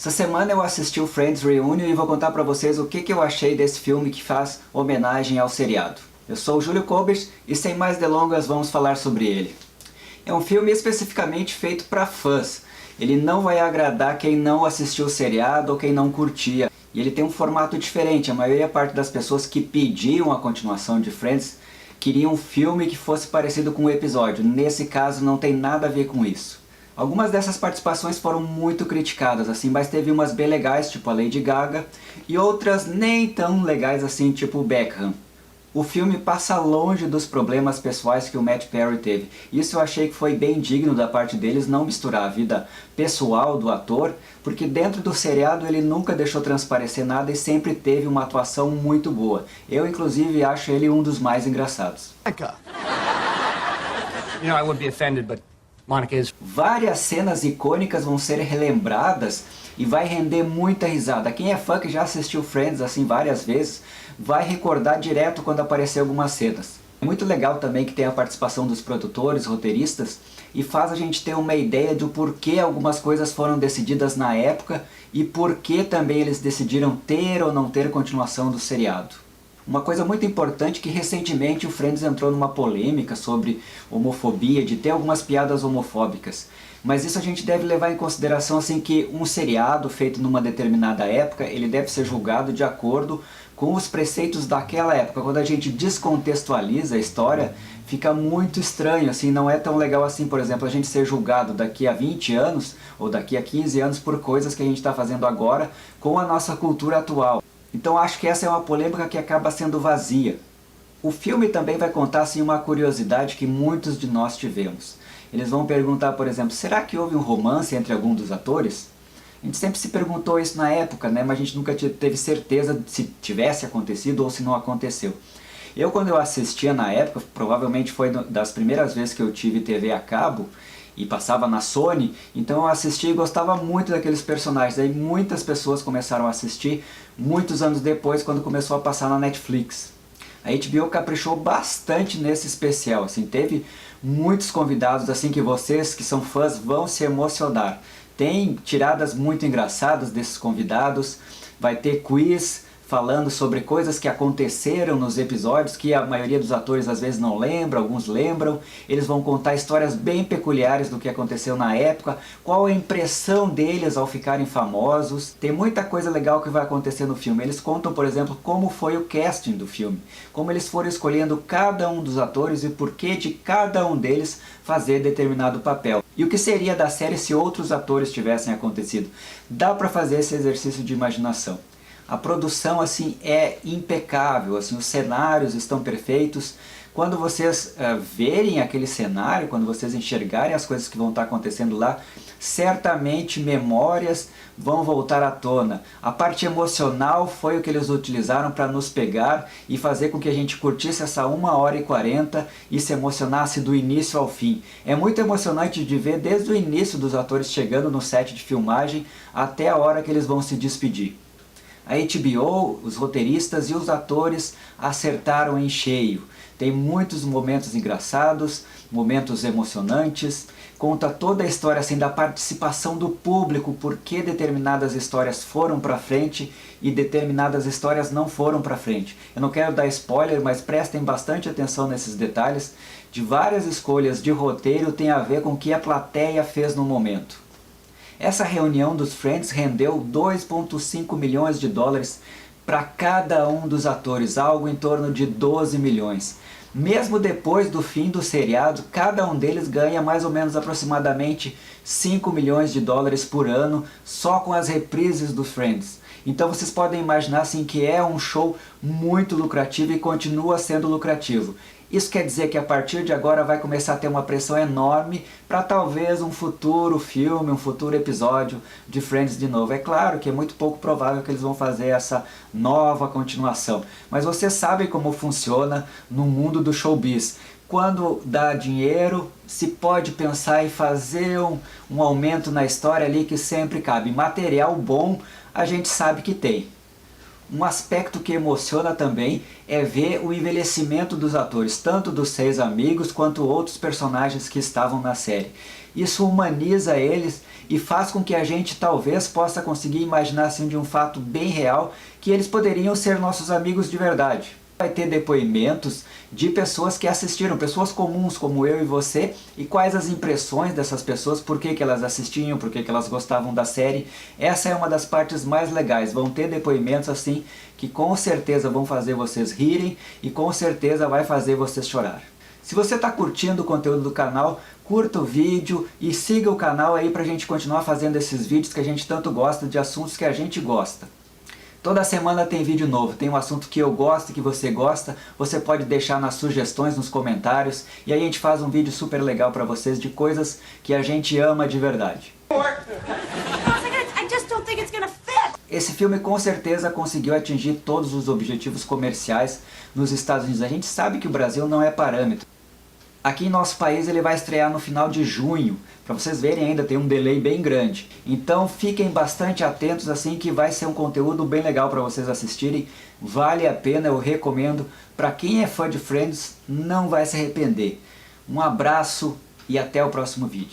Essa semana eu assisti o Friends Reunion e vou contar pra vocês o que eu achei desse filme que faz homenagem ao seriado. Eu sou o Júlio Kobers e sem mais delongas vamos falar sobre ele. É um filme especificamente feito para fãs. Ele não vai agradar quem não assistiu o seriado ou quem não curtia. E ele tem um formato diferente. A maioria das pessoas que pediam a continuação de Friends queriam um filme que fosse parecido com o episódio. Nesse caso não tem nada a ver com isso. Algumas dessas participações foram muito criticadas, assim, mas teve umas bem legais, tipo a Lady Gaga, e outras nem tão legais assim, tipo o Beckham. O filme passa longe dos problemas pessoais que o Matt Perry teve. Isso eu achei que foi bem digno da parte deles, não misturar a vida pessoal do ator, porque dentro do seriado ele nunca deixou transparecer nada e sempre teve uma atuação muito boa. Eu, inclusive, acho ele um dos mais engraçados. You know, I would be offended, but Monica is... Várias cenas icônicas vão ser relembradas e vai render muita risada. Quem é fã que já assistiu Friends assim várias vezes, vai recordar direto quando aparecer algumas cenas. É muito legal também que tem a participação dos produtores, roteiristas, e faz a gente ter uma ideia do porquê algumas coisas foram decididas na época e porquê também eles decidiram ter ou não ter continuação do seriado. Uma coisa muito importante é que recentemente o Friends entrou numa polêmica sobre homofobia, de ter algumas piadas homofóbicas. Mas isso a gente deve levar em consideração assim que um seriado feito numa determinada época, ele deve ser julgado de acordo com os preceitos daquela época. Quando a gente descontextualiza a história, fica muito estranho, assim, não é tão legal assim, por exemplo, a gente ser julgado daqui a 20 anos ou daqui a 15 anos por coisas que a gente está fazendo agora com a nossa cultura atual. Então acho que essa é uma polêmica que acaba sendo vazia. O filme também vai contar assim, uma curiosidade que muitos de nós tivemos. Eles vão perguntar, por exemplo, será que houve um romance entre algum dos atores? A gente sempre se perguntou isso na época, né? Mas a gente nunca teve certeza se tivesse acontecido ou se não aconteceu. Quando eu assistia na época, provavelmente foi das primeiras vezes que eu tive TV a cabo, e passava na Sony, então eu assisti e gostava muito daqueles personagens. Aí muitas pessoas começaram a assistir muitos anos depois, quando começou a passar na Netflix. A HBO caprichou bastante nesse especial, assim, teve muitos convidados assim que vocês que são fãs vão se emocionar. Tem tiradas muito engraçadas desses convidados, vai ter quiz falando sobre coisas que aconteceram nos episódios, que a maioria dos atores às vezes não lembra, alguns lembram. Eles vão contar histórias bem peculiares do que aconteceu na época, qual a impressão deles ao ficarem famosos. Tem muita coisa legal que vai acontecer no filme. Eles contam, por exemplo, como foi o casting do filme, como eles foram escolhendo cada um dos atores e por que de cada um deles fazer determinado papel. E o que seria da série se outros atores tivessem acontecido. Dá para fazer esse exercício de imaginação. A produção assim é impecável, assim, os cenários estão perfeitos. Quando vocês verem aquele cenário, quando vocês enxergarem as coisas que vão estar acontecendo lá, certamente memórias vão voltar à tona. A parte emocional foi o que eles utilizaram para nos pegar e fazer com que a gente curtisse essa 1h40 e se emocionasse do início ao fim. É muito emocionante de ver desde o início dos atores chegando no set de filmagem até a hora que eles vão se despedir. A HBO, os roteiristas e os atores acertaram em cheio. Tem muitos momentos engraçados, momentos emocionantes, conta toda a história assim, da participação do público, por que determinadas histórias foram para frente e determinadas histórias não foram para frente. Eu não quero dar spoiler, mas prestem bastante atenção nesses detalhes. De várias escolhas de roteiro tem a ver com o que a plateia fez no momento. Essa reunião dos Friends rendeu 2,5 milhões de dólares para cada um dos atores, algo em torno de 12 milhões. Mesmo depois do fim do seriado, cada um deles ganha mais ou menos aproximadamente 5 milhões de dólares por ano só com as reprises do Friends. Então vocês podem imaginar assim, que é um show muito lucrativo e continua sendo lucrativo. Isso quer dizer que a partir de agora vai começar a ter uma pressão enorme para talvez um futuro filme, um futuro episódio de Friends de novo. É claro que é muito pouco provável que eles vão fazer essa nova continuação, mas vocês sabem como funciona no mundo do showbiz. Quando dá dinheiro, se pode pensar em fazer um aumento na história ali que sempre cabe. Material bom a gente sabe que tem. Um aspecto que emociona também é ver o envelhecimento dos atores, tanto dos 6 amigos quanto outros personagens que estavam na série. Isso humaniza eles e faz com que a gente talvez possa conseguir imaginar assim, de um fato bem real que eles poderiam ser nossos amigos de verdade. Vai ter depoimentos de pessoas que assistiram, pessoas comuns como eu e você, e quais as impressões dessas pessoas, por que elas assistiam, por que elas gostavam da série. Essa é uma das partes mais legais, vão ter depoimentos assim que com certeza vão fazer vocês rirem e com certeza vai fazer vocês chorar. Se você está curtindo o conteúdo do canal, curta o vídeo e siga o canal aí pra gente continuar fazendo esses vídeos que a gente tanto gosta, de assuntos que a gente gosta. Toda semana tem vídeo novo, tem um assunto que eu gosto, que você gosta, você pode deixar nas sugestões, nos comentários, e aí a gente faz um vídeo super legal pra vocês de coisas que a gente ama de verdade. Esse filme com certeza conseguiu atingir todos os objetivos comerciais nos Estados Unidos. A gente sabe que o Brasil não é parâmetro. Aqui em nosso país ele vai estrear no final de junho. Para vocês verem, ainda tem um delay bem grande. Então fiquem bastante atentos assim, que vai ser um conteúdo bem legal para vocês assistirem. Vale a pena, eu recomendo. Para quem é fã de Friends, não vai se arrepender. Um abraço e até o próximo vídeo.